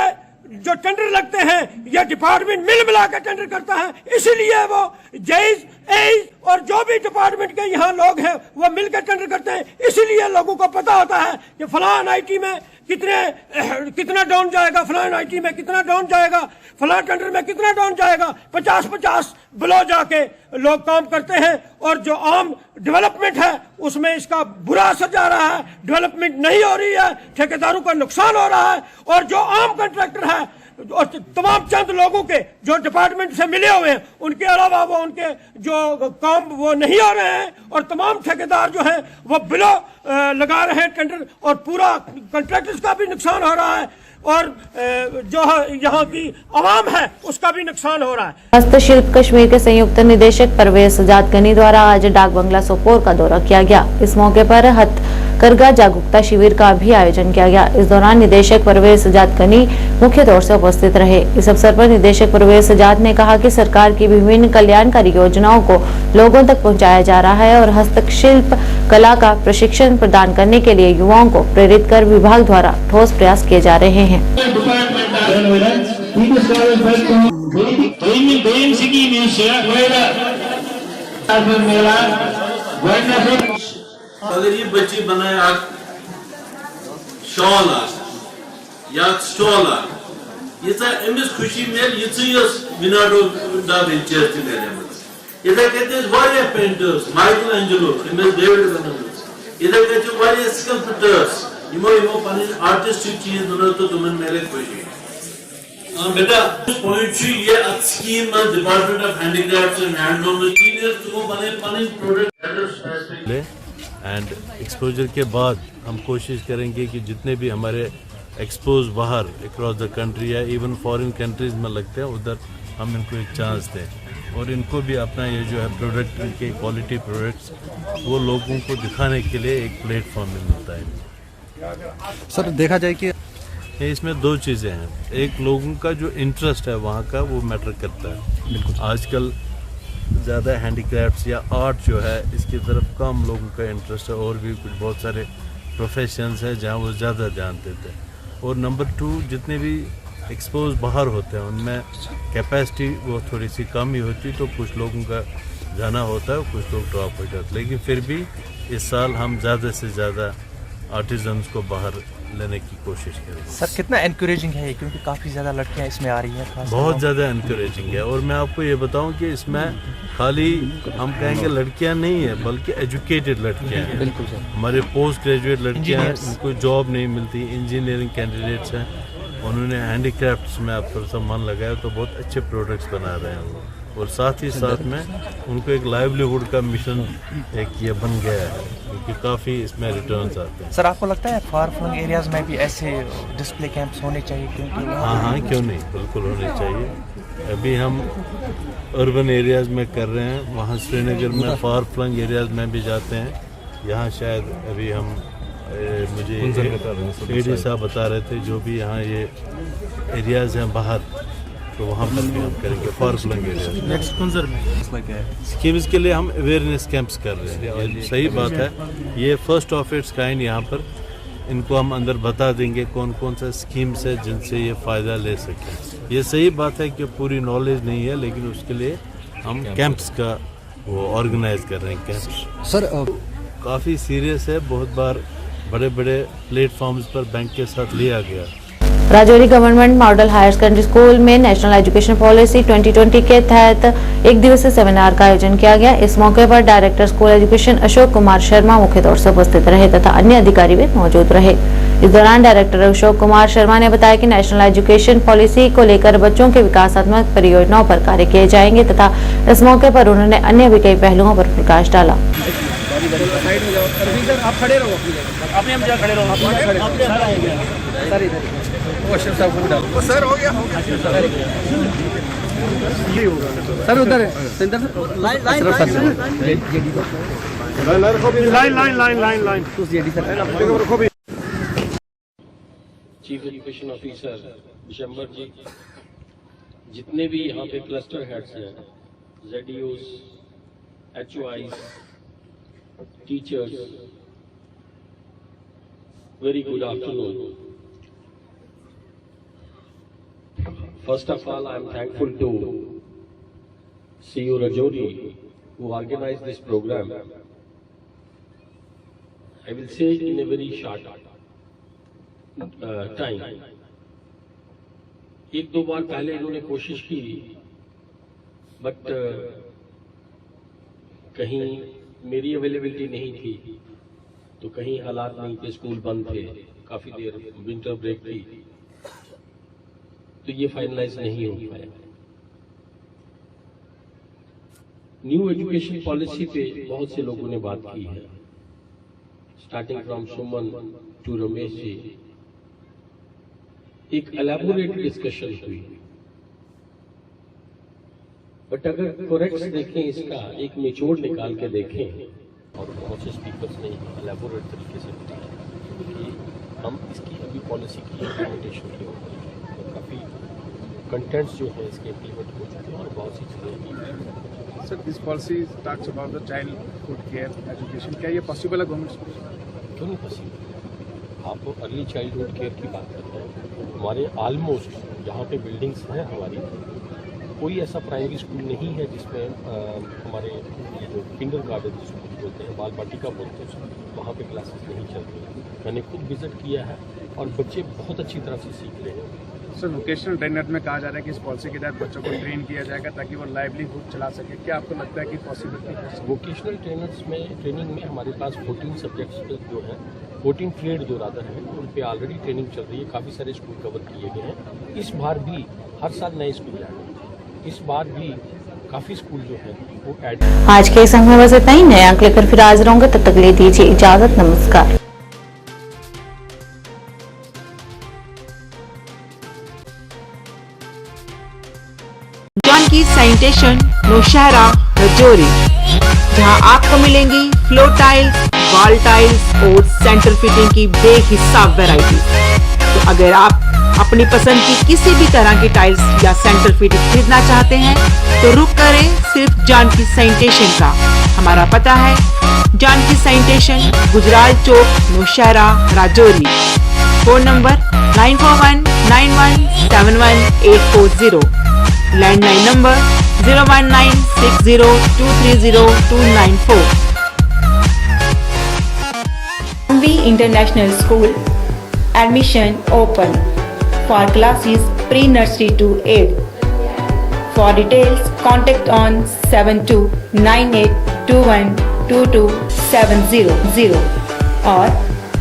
जो टेंडर लगते हैं ये डिपार्टमेंट मिल मिला के टेंडर करता है, इसीलिए वो जेईज एईज और जो भी डिपार्टमेंट के यहाँ लोग हैं वो मिलकर टेंडर करते हैं। इसीलिए लोगों को पता होता है कि फलां आईटी में कितना डाउन जाएगा, फलां आईटी में कितना डाउन जाएगा, फलां टेंडर में कितना डाउन जाएगा। 50-50 बिलो जाके लोग काम करते हैं और जो आम डेवलपमेंट है उसमें इसका बुरा असर जा रहा है। डेवलपमेंट नहीं हो रही है, ठेकेदारों का नुकसान हो रहा है और जो आम कंट्रैक्टर है और तमाम चंद लोगों के जो डिपार्टमेंट से मिले हुए हैं उनके अलावा वो उनके जो काम वो नहीं हो रहे हैं और तमाम ठेकेदार जो हैं वो बिलो लगा रहे हैं टेंडर और पूरा कंट्रैक्टर्स का भी नुकसान हो रहा है और जो यहाँ की आवाम है उसका भी नुकसान हो रहा है। हस्तशिल्प कश्मीर के संयुक्त निदेशक परवेज सजाद गनी द्वारा आज डाक बंगला सोपोर का दौरा किया गया। इस मौके पर हथकरघा जागरूकता शिविर का भी आयोजन किया गया। इस दौरान निदेशक परवेज सजाद गनी मुख्य तौर से उपस्थित रहे। इस अवसर पर निदेशक परवेज सजाद ने कहा कि सरकार की विभिन्न कल्याणकारी योजनाओं को लोगों तक पहुँचाया जा रहा है और हस्तशिल्प कला का प्रशिक्षण प्रदान करने के लिए युवाओं को प्रेरित कर विभाग द्वारा ठोस प्रयास किए जा रहे हैं। अगर ये बच्चे बनाए आप शॉल या स्टॉल ये अमिस खुशी मिल ये विनाडो दा वेंचर्स इधर कहते पेंटर्स माइकल एंजेलो डेविड बनर्स इधर कहते स्कल्पटर्स आर्टिस्टिक चीज तो तुमने मेरे खुशी बेटा पॉइंट ये scheme department of handicrafts and handloom engineers को बने पानी प्रोडक्ट एंड एक्सपोजर के बाद हम कोशिश करेंगे कि जितने भी हमारे एक्सपोज बाहर अक्रॉस द कंट्री या इवन फॉरेन कंट्रीज में लगते हैं उधर हम इनको एक चांस दें और इनको भी अपना ये जो है प्रोडक्ट इनके क्वालिटी प्रोडक्ट्स वो लोगों को दिखाने के लिए एक प्लेटफॉर्म मिलता है। सर देखा जाए कि इसमें दो चीज़ें हैं, एक लोगों का जो इंटरेस्ट है वहाँ का वो मैटर करता है। आजकल ज़्यादा हैंडीक्राफ्ट्स या आर्ट जो है इसकी तरफ कम लोगों का इंटरेस्ट है और भी कुछ बहुत सारे प्रोफेशंस हैं जहाँ वो ज़्यादा ध्यान देते हैं। और नंबर 2 जितने भी एक्सपोज बाहर होते हैं उनमें कैपेसिटी वो थोड़ी सी कम ही होती तो कुछ लोगों का जाना होता है, कुछ लोग ड्रॉप हो जाते, लेकिन फिर भी इस साल हम ज़्यादा से ज़्यादा आर्टिजन्स को बाहर लेने की कोशिश करें। सर कितना एनकरेजिंग है क्योंकि काफ़ी ज़्यादा लड़कियां इसमें आ रही हैं, बहुत ज़्यादा एनकरेजिंग है। और मैं आपको ये बताऊं कि इसमें खाली हम कहेंगे लड़कियां नहीं है बल्कि एजुकेटेड लड़कियां हैं। बिल्कुल सर, हमारे पोस्ट ग्रेजुएट लड़कियां हैं, उनको जॉब नहीं मिलती, इंजीनियरिंग कैंडिडेट्स हैं, उन्होंने हैंडीक्राफ्ट्स में आप थोड़ा सा मन लगाया तो बहुत अच्छे प्रोडक्ट्स बना रहे हैं वो और साथ ही साथ में उनको एक लाइवलीहुड का मिशन एक ये बन गया है क्योंकि काफ़ी इसमें रिटर्न्स आते हैं। सर आपको लगता है फार फ्लंग एरियाज में भी ऐसे डिस्प्ले कैंप्स होने चाहिए? क्योंकि हाँ क्यों नहीं, बिल्कुल होने चाहिए। अभी हम अर्बन एरियाज़ में कर रहे हैं, वहाँ श्रीनगर में फार फ्लंग एरियाज़ में भी जाते हैं। यहाँ शायद अभी हम मुझे एडी साहब बता रहे थे, जो भी यहाँ ये एरियाज़ हैं बाहर, तो वहाँ पर भी हम करेंगे फार फ्लंग एरियाज। नेक्स्ट कौन सा स्कीम्स के लिए हम अवेयरनेस कैंप्स कर रहे हैं। ये सही बात है, ये फर्स्ट ऑफ इट्स काइंड यहाँ पर इनको हम अंदर बता देंगे कौन कौन सा स्कीम्स है जिनसे ये फ़ायदा ले सकें। ये सही बात है कि पूरी नॉलेज नहीं है, लेकिन उसके लिए हम कैंप्स का वो ऑर्गेनाइज कर रहे हैं। कैंप्स सर काफ़ी सीरियस है, बहुत बार बड़े बड़े प्लेटफॉर्म्स पर बैंक के साथ लिया गया। Rajouri government model higher secondary school में नेशनल एजुकेशन पॉलिसी 2020 के तहत एक दिवसीय सेमिनार का आयोजन किया गया। इस मौके पर director school education Ashok Kumar Sharma मुख्य तौर से उपस्थित रहे तथा अन्य अधिकारी भी मौजूद रहे। इस दौरान डायरेक्टर अशोक कुमार शर्मा ने बताया कि नेशनल एजुकेशन पॉलिसी को लेकर बच्चों के विकासात्मक परियोजनाओं पर कार्य किए जाएंगे तथा इस मौके पर उन्होंने अन्य भी कई पहलुओं पर प्रकाश डाला। आप खड़े रहो अपने हम खड़े रहो सर हो गया सर उधर लाइन चीफ एजुकेशन ऑफिसर दिसंबर जी, जितने भी यहाँ पे क्लस्टर हेड्स हैं, ZDOs, HOIs, teachers, very good afternoon. First of all, I am thankful to CEO Rajouri who organized this program. I will say in a very short time. एक दो बार पहले इन्होंने कोशिश की, बट कहीं मेरी अवेलेबिलिटी नहीं थी, तो कहीं हालात नहीं थे, स्कूल बंद थे, काफ़ी देर विंटर ब्रेक थी, तो ये फाइनलाइज नहीं हो पाया। न्यू एजुकेशन पॉलिसी पे बहुत से लोगों ने बात की है, starting from Suman to Ramesh ji. एक एलैबोरेट डिस्कशन हुई, बट अगर कोरेक्ट्स देखें, इसका एक निचोड़ निकाल के देखें, और बहुत से स्पीकर्स ने एलैबोरेट तरीके से बताया कि हम इसकी अभी पॉलिसी की इम्प्लीमेंटेशन की तो काफ़ी कंटेंट्स जो है इसके इम्प्लीमेंट हो चुके हैं और बहुत सी चीज़ें। Sir, this policy talks about the childhood care education, क्या ये पॉसिबल है गवर्नमेंट स्कूल? क्यों नहीं पॉसिबल? आप अर्ली चाइल्डहुड केयर की बात करते हैं, हमारे ऑलमोस्ट जहाँ पे बिल्डिंग्स हैं हमारी, कोई ऐसा प्राइमरी स्कूल नहीं है जिसमें हमारे जो किंडर गार्डन जिसको बोलते हैं, बाल बाटिका बोलते हैं, वहाँ पे क्लासेस नहीं चल रही। मैंने खुद विजिट किया है और बच्चे बहुत अच्छी तरह से सीख रहे हैं। सर, वोकेशनल ट्रेनर में कहा जा रहा है कि इस पॉलिसी के तहत बच्चों को ट्रेन किया जाएगा ताकि वो लाइवलीहुड चला सके, क्या आपको लगता है कि पॉसिबिलिटी है? वोकेशनल ट्रेनर्स में ट्रेनिंग में हमारे पास 14 सब्जेक्ट्स जो हैं, 14 ट्रेड जो रादर हैं, उन पे ऑलरेडी ट्रेनिंग चल रही है, काफ़ी सारे स्कूल कवर किए गए हैं। इस बार भी हर साल नए स्कूल आए, इस बार भी काफ़ी स्कूल जो हैं वो ऐड। आज के इस अंक में बस इतना ही। नए अंक लेकर फिर हाजिर होंगे, तब तक ले दीजिए इजाजत। नमस्कार। जानकी सैनिटेशन नौशहरा राजौरी, जहां आपको मिलेंगी फ्लोर टाइल्स, वॉल टाइल्स और सेंटर फिटिंग की बेहिसाब वैरायटी। तो अगर आप अपनी पसंद की किसी भी तरह की टाइल्स या सेंटर फिटिंग खरीदना चाहते हैं तो रुक करें सिर्फ जानकी सैनिटेशन का। हमारा पता है Janki sanitation, Gujral Chowk, Nowshera, Rajouri. Phone number 9419171840, landline number 01960230294। International school admission open for classes pre-nursery to 8. For details, contact on 7298212270 or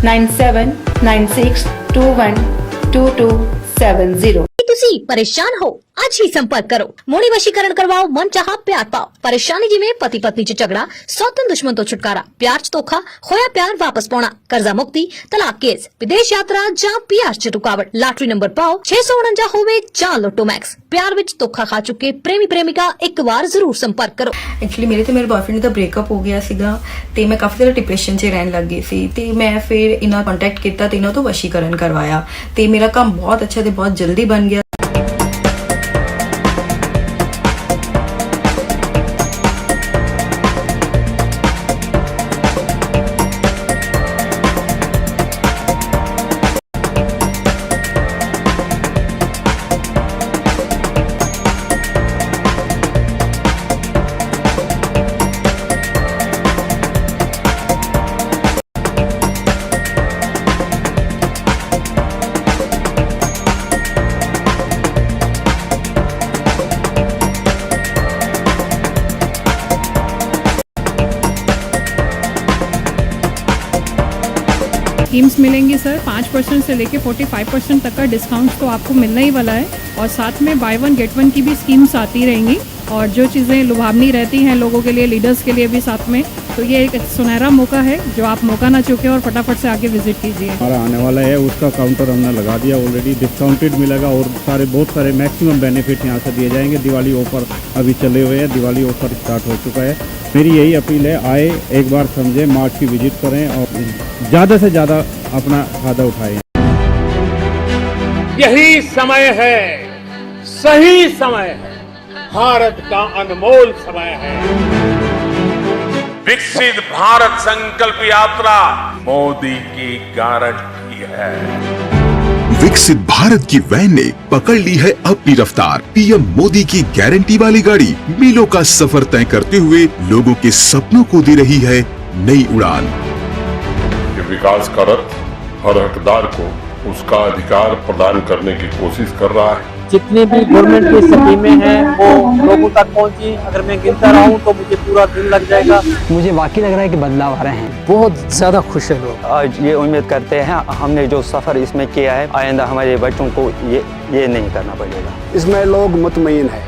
9796212270। ਤੁਸੀਂ ਪਰੇਸ਼ਾਨ ਹੋ आज ही संपर्क करो। मोड़ी वशीकरण करवाओ, मन चाहा प्यार पाओ। परेशानी जी में पति पत्नी च झगड़ा, सौतन दुश्मन तो छुटकारा, प्यार च धोखा, खोया प्यार वापस पाना, कर्जा मुक्ति, तलाक केस, विदेश यात्रा जां प्यार च रुकावट, लॉटरी नंबर पाओ 649 होवे जां लोटो मैक्स। प्यार विच धोखा खा चुके प्रेमी प्रेमिका एक बार जरूर संपर्क करो। एक्चुअली ਮੇਰੇ ਬॉयਫ੍ਰੈਂਡ ਦਾ ਬ੍ਰੇਕਅਪ ਹੋ ਗਿਆ ਸੀਗਾ ਤੇ ਮੈਂ ਕਾਫੀ ਜ਼ਿਆਦਾ ਡਿਪਰੈਸ਼ਨ 'ਚ ਰਹਿਣ ਲੱਗ ਗਈ ਸੀ ਤੇ ਮੈਂ ਫਿਰ ਇਹਨਾਂ ਕੰਟੈਕਟ ਕੀਤਾ ਤੇ ਇਹਨਾਂ ਤੋਂ ਵਸ਼ੀਕਰਨ ਕਰਵਾਇਆ ਤੇ ਮੇਰਾ ਕੰਮ ਬਹੁਤ ਅੱਛਾ ਤੇ ਬਹੁਤ ਜਲਦੀ ਬਣ ਗਿਆ। स्कीम्स मिलेंगी सर। 5% से लेके 45% तक का डिस्काउंट तो आपको मिलने ही वाला है और साथ में बाय वन गेट वन की भी स्कीम्स आती रहेंगी और जो चीज़ें लुभावनी रहती हैं लोगों के लिए, लीडर्स के लिए भी साथ में, तो ये एक सुनहरा मौका है जो आप मौका ना चूकें और फटाफट से आके विजिट कीजिए। हमारा आने वाला है उसका काउंटर हमने लगा दिया ऑलरेडी, डिस्काउंटेड मिलेगा और बहुत सारे मैक्सिमम बेनिफिट यहाँ से दिए जाएंगे। दिवाली ऑफर अभी चले हुए हैं, दिवाली ऑफर स्टार्ट हो चुका है। मेरी यही अपील है, आए एक बार समझें, मार्च की विजिट करें और ज़्यादा से ज़्यादा अपना फायदा उठाएं। यही समय है, सही समय है, भारत का अनमोल समय है। विकसित भारत संकल्प यात्रा मोदी की गारंटी है। विकसित भारत की वैन ने पकड़ ली है अपनी रफ्तार। पीएम मोदी की गारंटी वाली गाड़ी मीलों का सफर तय करते हुए लोगों के सपनों को दे रही है नई उड़ान। ये विकास का रथ हर हकदार को उसका अधिकार प्रदान करने की कोशिश कर रहा है। जितनी भी गवर्नमेंट की स्कीमें हैं वो लोगों तक पहुंची, अगर मैं गिनता रहूं तो मुझे पूरा दिन लग जाएगा। मुझे वाकई लग रहा है कि बदलाव आ रहे हैं, बहुत ज्यादा खुश है लोग। आज ये उम्मीद करते हैं हमने जो सफर इसमें किया है आइंदा हमारे बच्चों को ये नहीं करना पड़ेगा। इसमें लोग मुतमईन है,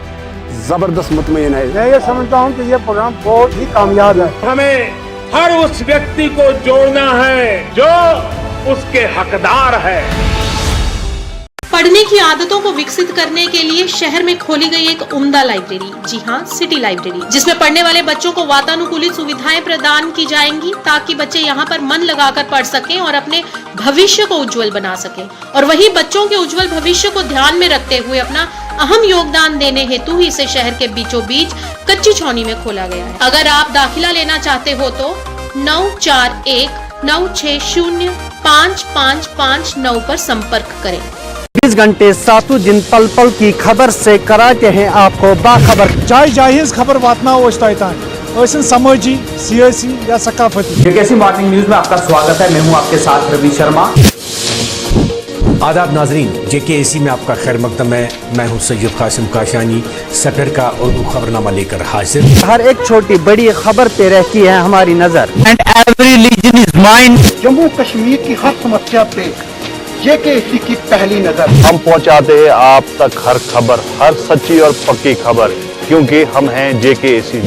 जबरदस्त मुतमईन है। मैं ये समझता हूँ कि ये प्रोग्राम बहुत ही कामयाब है। हमें हर उस व्यक्ति को जोड़ना है जो उसके हकदार है। पढ़ने की आदतों को विकसित करने के लिए शहर में खोली गई एक उम्दा लाइब्रेरी, जी हाँ, सिटी लाइब्रेरी, जिसमें पढ़ने वाले बच्चों को वातानुकूलित सुविधाएं प्रदान की जाएंगी ताकि बच्चे यहाँ पर मन लगाकर पढ़ सकें और अपने भविष्य को उज्जवल बना सकें। और वही बच्चों के उज्जवल भविष्य को ध्यान में रखते हुए अपना अहम योगदान देने हेतु ही इसे शहर के बीचों बीच कच्ची छावनी में खोला गया है। अगर आप दाखिला लेना चाहते हो तो 9419605559 पर संपर्क करें। 20 घंटे 7 दिन पल पल की खबर से कराते हैं आपको बाखबर। चाहे जायज खबर वातना ओसन समाजी, सियासी या सकाफती। जेकेसी मॉर्निंग न्यूज में आपका स्वागत है। मैं हूं आपके साथ रवि शर्मा। आदाब नाजरीन, जेकेएसी में आपका खैर मकदम है। मैं हूं सैयद कासिम काशानी, सफर का उर्दू खबरनामा लेकर हाजिर। हर एक छोटी बड़ी खबर पे रहती है हमारी नजर। And every region is mine. Jammu Kashmir की हर समस्या पे जेकेएसी की पहली नजर। हम पहुंचाते हैं आप तक हर खबर, हर सच्ची और पक्की खबर, क्योंकि हम हैं जेकेएसी।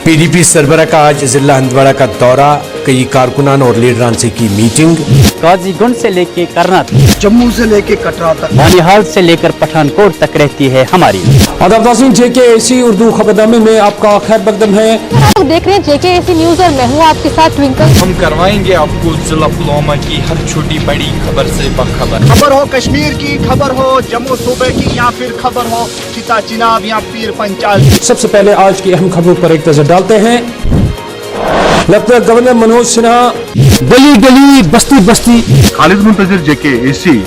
पीडीपी सरबरा का आज जिला हंदवाड़ा का दौरा, कई कारकुनान और लीडरान से की मीटिंग। काजीगुंड से लेके करनाल, जम्मू से लेके कटरा तक, बानिहाल से लेकर पठानकोट तक रहती है हमारी। आदाब नाज़रीन, जेकेएसी उर्दू खबरनामे में आपका खैर मकदम है। आप देख रहे हैं जेकेएसी न्यूज और मैं हूँ आपके साथ ट्विंकल। हम करवाएंगे आपको जिला पुलवामा की हर छोटी बड़ी खबर से बाखबर। खबर हो कश्मीर की, खबर हो जम्मू सूबे की, या फिर खबर हो चिता चिनाब या पीर पंचाल। सबसे पहले आज की अहम खबरों पर एक नजर डालते हैं। लेफ्टिनेंट गवर्नर मनोज सिन्हा गली गली बस्ती बस्ती। खालिद मुंतजिर जेकेएसी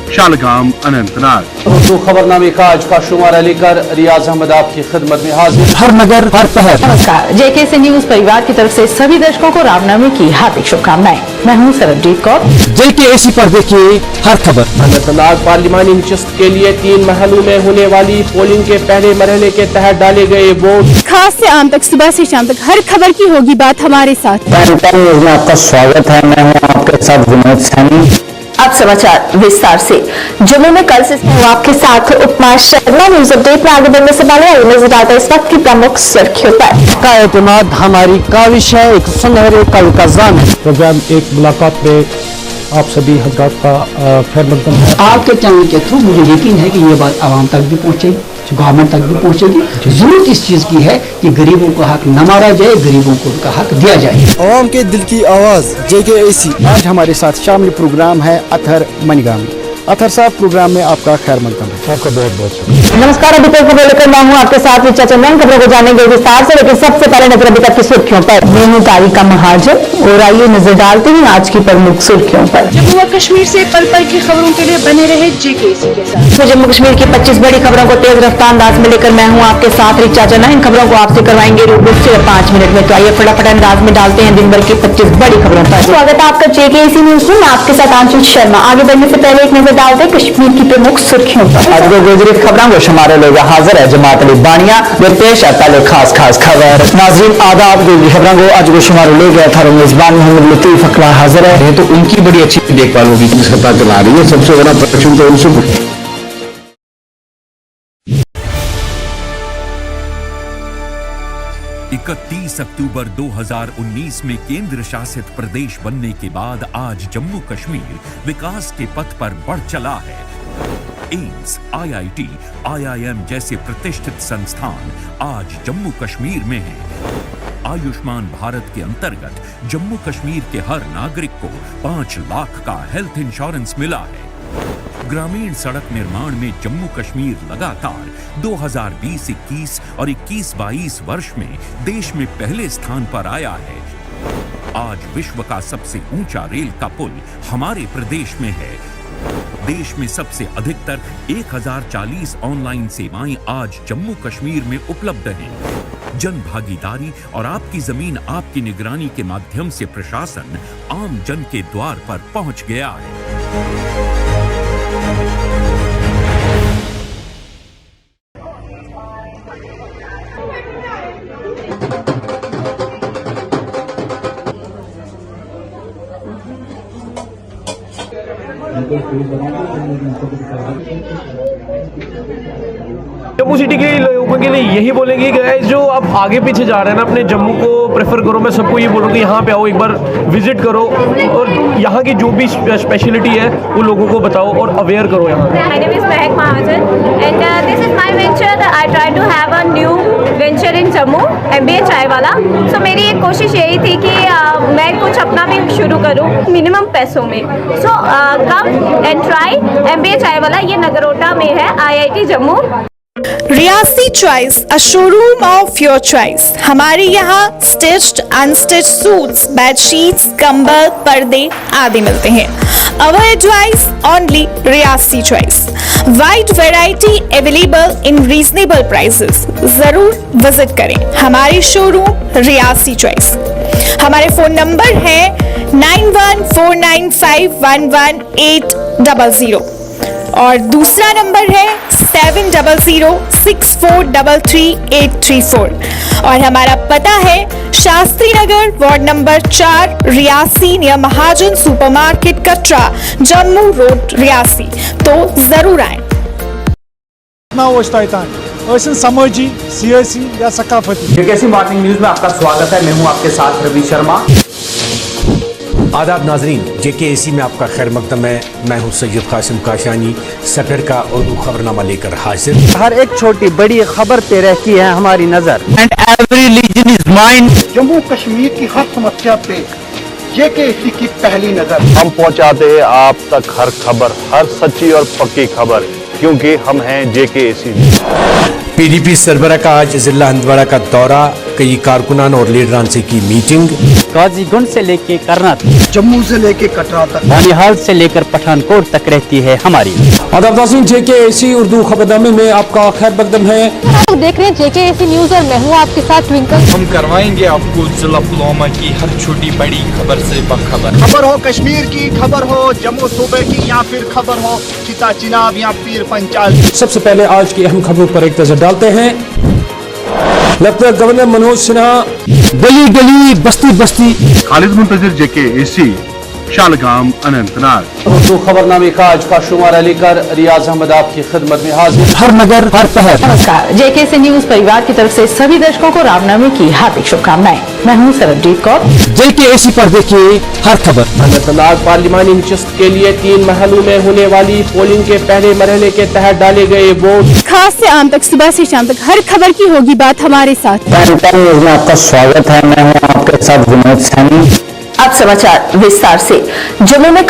शालगाम अनंतनाग। उर्दू खबरनामे का आज का शुमारा लेकर रियाज अहमद आपकी खिदमत में हाजिर। हर नगर हर पहर। नमस्कार, जेकेएसी न्यूज परिवार की तरफ से सभी दर्शकों को रामनवमी की हार्दिक शुभकामनाएं। मैं हूं सरबजीत कौर। जेकेएसी पर देखिए हर खबर। अनंतनाग पार्लिमानी नशिस्त के लिए 3 महलों में होने वाली पोलिंग के पहले मरहले के तहत डाले गए वोट। खास से आम तक, सुबह से शाम तक हर खबर की होगी बात हमारे साथ। आपका स्वागत है। मैं हूँ आपके साथ विनोद सैनी। अब समाचार विस्तार से। जम्मू में कल से आपके साथ उपमा शर्मा। न्यूज अपडेट में आगे बढ़ने से पहले आइए नजर डालते हैं इस वक्त की प्रमुख सुर्खियों पर। का एतमाद हमारी काविश है, एक सुनहरे कल का जान है। प्रोग्राम एक मुलाकात में आप सभी हजरात का खैर मकदम है। आपके चैनल के थ्रू मुझे यकीन है कि ये बात आवाम तक भी पहुंचेगी, गवर्नमेंट तक भी पहुंचेगी। जरूरत इस चीज की है कि गरीबों का हक न मारा जाए, गरीबों को उनका हक दिया जाए। आवाम के दिल की आवाज JKAC। आज हमारे साथ शामिल प्रोग्राम है अतहर मनीगामी। अतहर साहब, प्रोग्राम में आपका खैर मकदम है। आपका बहुत बहुत शुक्रिया। नमस्कार, अभी तक खबर लेकर मैं हूं आपके साथ रिचा चंदन। खबरों को जानेंगे विस्तार से, लेकिन सबसे पहले नजर अभी तक की सुर्खियों पर। मैं हूं तारिका महाजन और आइए नजर डालते हैं आज की प्रमुख सुर्खियों पर। जम्मू व कश्मीर से पल पल की खबरों के लिए बने रहे JKAC के साथ। तो जम्मू कश्मीर की 25 बड़ी खबरों को तेज रफ्तार अंदाज में लेकर मैं हूं आपके साथ रिचा चंदन। इन खबरों को आपसे करवाएंगे रूबरू सिर्फ 5 मिनट में। तो आइए फटाफट अंदाज में डालते हैं दिन भर की 25 बड़ी खबरों पर। स्वागत है आपका JKAC न्यूज में। मैं आपके साथ आंचल शर्मा। आगे बढ़ने से पहले एक नजर डालते हैं कश्मीर की प्रमुख सुर्खियों पर। आज को गुजरित खबरों को शुमारे लोग हाजिर है जमात अली बानिया वे पेश आता है खास खबर। नाज़रीन आदाब, गुजरित खबरों को आज को शुमारे ले गया था मेजबान मोहम्मद लतीफ अकला हाजिर है। तो उनकी बड़ी अच्छी देखभाल होगी, सत्ता चला रही है। सबसे बड़ा प्रश्न तो उनसे 31 अक्टूबर 2019 में केंद्र शासित प्रदेश बनने के बाद आज जम्मू कश्मीर विकास के पथ पर बढ़ चला है। एम्स, IIT, IIM जैसे प्रतिष्ठित संस्थान आज जम्मू कश्मीर में हैं। आयुष्मान भारत के अंतर्गत जम्मू कश्मीर के हर नागरिक को 5 लाख का हेल्थ इंश्योरेंस मिला है। ग्रामीण सड़क निर्माण में जम्मू कश्मीर लगातार 2020-21 और 21-22 वर्ष में देश में पहले स्थान पर आया है। आज विश्व का सबसे ऊंचा रेल का पुल हमारे प्रदेश में है। देश में सबसे अधिकतर 1040 ऑनलाइन सेवाएं आज जम्मू कश्मीर में उपलब्ध हैं। जन भागीदारी और आपकी जमीन आपकी निगरानी के माध्यम से प्रशासन आम जन के द्वार पर पहुंच गया है। जम्मू सिटी के लोगों के लिए यही बोलेंगे कि गाइस जो आप आगे पीछे जा रहे हैं ना, अपने जम्मू को प्रेफर करो। मैं सबको ये बोलूँगी यहाँ पे आओ, एक बार विजिट करो और यहाँ की जो भी स्पेशलिटी है वो लोगों को बताओ और अवेयर करो यहाँ। My name is Mehak Mahajan and this is my venture. I try to have a new venture in Jammu, MBA चाय वाला। So मेरी एक कोशिश यही थी कि मैं कुछ अपना भी शुरू करूँ मिनिमम पैसों में। So come and try MBA चाय वाला। ये नगरोटा में है, IIT Jammu. Reasi choice, a showroom of your choice. हमारे यहाँ स्टिच्ड अनस्टिच्ड सूट्स, बेडशीट्स, कंबल, पर्दे आदि मिलते हैं। Our advice only Reasi choice. Wide variety available in reasonable prices. जरूर विजिट करें हमारे शोरूम रियासी चॉइस। हमारे फोन नंबर है 9149511800 और दूसरा नंबर है 7006433834 और हमारा पता है Shastri Nagar, ward number 4, Reasi, near महाजन सुपरमार्केट कटरा, जम्मू रोड, रियासी। तो जरूर आए। समाजी, सियासी या सकाफती। JKAC मॉर्निंग न्यूज में आपका स्वागत है। मैं हूं आपके साथ रवि शर्मा। आदाब नाजरीन, JKAC में आपका खैर मकदम है। मैं हूं सैयद कासिम काशानी, सफर का उर्दू खबरनामा लेकर हाजिर। हर एक छोटी बड़ी खबर पे रहती है हमारी नजर। And every region is mind. Jammu Kashmir की हर समस्या पे JKAC की पहली नजर। हम पहुंचाते हैं आप तक हर खबर, हर सच्ची और पक्की खबर, क्योंकि हम हैं JKAC। PDP सरबरा का आज जिला हंदवाड़ा का दौरा, कई कारकुनान और लीडरान से की मीटिंग। काजीगुंड से लेके करना, जम्मू से लेके कटरा तक, बानिहाल से लेकर पठानकोट तक रहती है हमारी। आदाब नाज़रीन, JKAC उर्दू खबरनामे में आपका खैर मकदम है। आप देख रहे हैं JKAC न्यूज और मैं हूँ आपके साथ ट्विंकल। हम करवाएंगे आपको जिला पुलवामा की हर छोटी बड़ी खबर से बाखबर। खबर हो कश्मीर की, खबर हो जम्मू सूबे की, या फिर खबर हो चिता चिनाब या पीर पंचाल। सबसे पहले आज की अहम खबरों पर एक नजर डालते हैं। लेफ्टिनेंट गवर्नर मनोज सिन्हा गली गली बस्ती बस्ती। खालिद मुंतजिर JKAC शालगाम अनंतनाग। उर्दू खबरनामे का आज का शुमारा लेकर रियाज अहमद आपकी खिदमत में हाजिर। हर नगर हर पहर। नमस्कार, जेकेसी न्यूज परिवार की तरफ से सभी दर्शकों को रामनवमी की हार्दिक शुभकामनाएं। मैं हूं सरबजीत कौर। JKAC पर देखिए हर खबर। अनंतनाग पार्लिमानी नशिस्त के लिए 3 महलों में होने वाली पोलिंग के पहले मरहले के तहत डाले गए वोट। खास से आम तक, सुबह से शाम तक हर खबर की होगी बात हमारे साथ। न्यूज में आपका स्वागत है। मैं हूँ आपके साथ विनोद सैनी। अब समाचार विस्तार से। जम्मू में